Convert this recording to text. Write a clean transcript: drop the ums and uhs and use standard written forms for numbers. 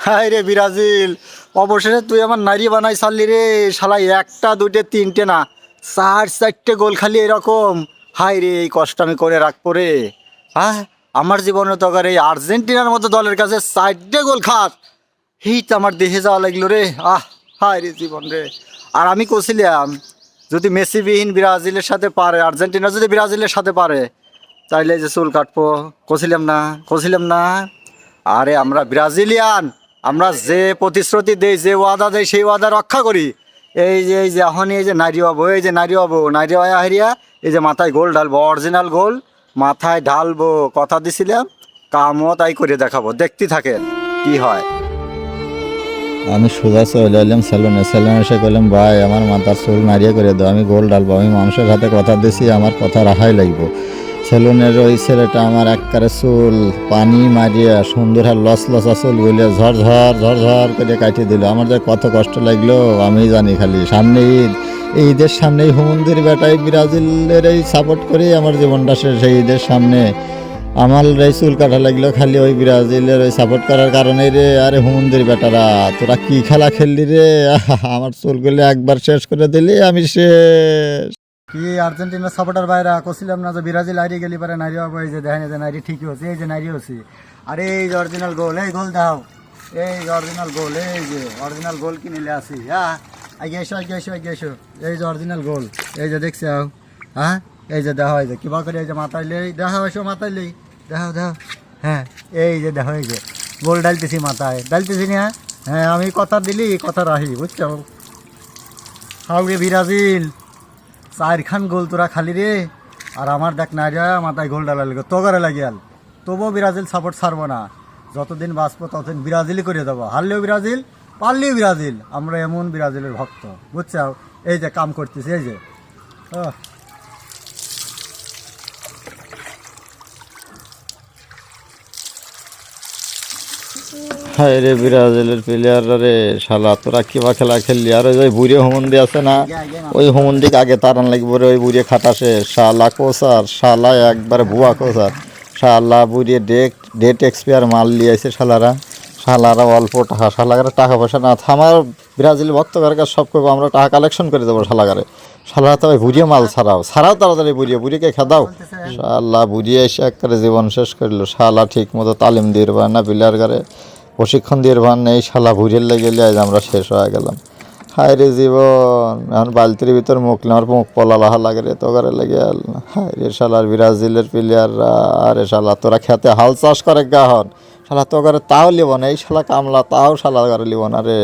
High রে Brazil, অবশেষে তুই আমার নারী বানাই ছাড়লি রে। শালা একটা দুইটে তিনটে না, চার চারটে গোল খালি এরকম। হাই রে, এই কষ্ট আমি করে রাখবো রে। হ্যাঁ, আমার জীবনে তো আবার এই আর্জেন্টিনার মতো দলের কাছে চারটে গোল খাস, এই তো আমার দেহে যাওয়া লাগলো রে। হাই রে জীবন রে। আর আমি কছিলাম, যদি মেসিবিহীন ব্রাজিলের সাথে পারে, আর্জেন্টিনা যদি ব্রাজিলের সাথে পারে, চাইলে যে চুল কাটবো। কছিলাম না। আরে আমরা ব্রাজিলিয়ান, আমরা যে প্রতিশ্রুতি দেই, যে ওয়াদা দেই, সেই ওয়াদা রক্ষা করি। এই যে এখন এই যে নারী হবো, নারী হয়ে হারিয়া এই যে মাথায় গোল ঢালবো, অরিজিনাল গোল মাথায় ঢালবো। কথা দিছিলাম, কামও তাই করে দেখাবো। দেখতে থাকেন কি হয়। আমি সোজা চলে এলাম সেলুনে এসে বললাম, ভাই আমার মাথার চুল নাড়িয়ে করে দাও, আমি গোল ডালবো। আমি মানুষের হাতে কথা দিছি, আমার কথা রাখাই লাগবো। সেলুনের ওই ছেলেটা আমার একবারে চুল পানি মারিয়া সুন্দর আর লসা চুল বলে ঝরঝর করে কাটিয়ে দিল। আমার যে কত কষ্ট লাগলো আমি জানি। খালি সামনে ঈদ, এই ঈদের সামনেই হুমন্দির বেটাই ব্রাজিলের এই সাপোর্ট করে আমার জীবনটা শেষ। এই ঈদের সামনে আমার এই চুল কাটা লাগলো খালি ওই ব্রাজিলের ওই সাপোর্ট করার কারণে রে। আরে হুমন্দির বেটারা, তোরা কি খেলা খেললি রে? আমার চুলগুলো একবার শেষ করে দিলি, আমি শেষ। কি আর্জেন্টিনার সাপোর্টার বাইরা কছিলাম না যে ব্রাজিল হারিয়ে গেলি পারে নারী হবো। এই যে দেখেন, এই যে নারী ঠিকই হচ্ছে, এই যে নারী হচ্ছে। আরে এই যে অরিজিনাল গোল, এই গোল দাও, এই যে অরিজিনাল গোল, এই যে অরিজিনাল গোল কিনে আসি। আগে এসো। এই যে অরিজিনাল গোল, এই যে দেখছি। হ্যাঁ, এই যে দেখো, এই যে কিবা করে এই যে মাথায় লেই দেখাও, এসো মাথায় লেই দেখাও। হ্যাঁ, এই যে দেখো, এই যে গোল ডালতেছি মাথায়, ডালতেছি না। হ্যাঁ, আমি কথা দিলি, কথা রাহি, বুঝছো? হাউগে ব্রাজিল, চারখান গোল তোরা খালি রে। আর আমার দেখ না যায় মাথায় গোল ডালা লাগে, তোগারে লাগিয়াল। তবুও ব্রাজিল সাপোর্ট ছাড়বো না। যতদিন বাঁচবো ততদিন ব্রাজিলই করে দেবো। হারলেও ব্রাজিল, পারলেও ব্রাজিল। আমরা এমন ব্রাজিলের ভক্ত, বুঝছো? এই যে কাম করতেছি, এই যে হায় রে ব্রাজিলের প্লেয়াররা রে, শালা তোরা কিবা খেলা খেললি? আর ওই বুড়ে হোমন্দি আছে না, ওই হোমন্দিকে আগে তারান লাগবে রে। ওই বুড়ে খাটাসে শালা কোচার, শালা একবারে ভুয়া কোচার। শালা বুড়ে ডেট এক্সপায়ার মাল লিয়েছে শালারা অল্প টাকা, শালাগারে টাকা পয়সা না থামার। ব্রাজিল ভক্তকার কাছে সব করবো, আমরা টাকা কালেকশন করে দেবো শালাগারে। শালারা তো ওই বুড়িয়ে মাল ছাড়াও তাড়াতাড়ি বুড়িয়ে খেদাও। শালা বুড়িয়ে এসে একবারে জীবন শেষ করলো। শালা ঠিক মতো তালিম দিয়ে পারে না, প্লেয়ার গারে প্রশিক্ষণ দিয়ে ভান নেই। শালা ভুজের লেগে গেলে আজ আমরা শেষ হয়ে গেলাম। হায় রে জীবন, এখন বালতির ভিতর আমার মুখ পলা লাহা লাগে রে, তোগারে লেগে গেল। হায় রে শালার ব্রাজিলের প্লেয়াররা, আরে শালা তোরা খেতে হাল চাষ করে গাহন, শালা তোগারে তাও লিব না। এই শালা কামলা তাও শালা গারে লিব না রে।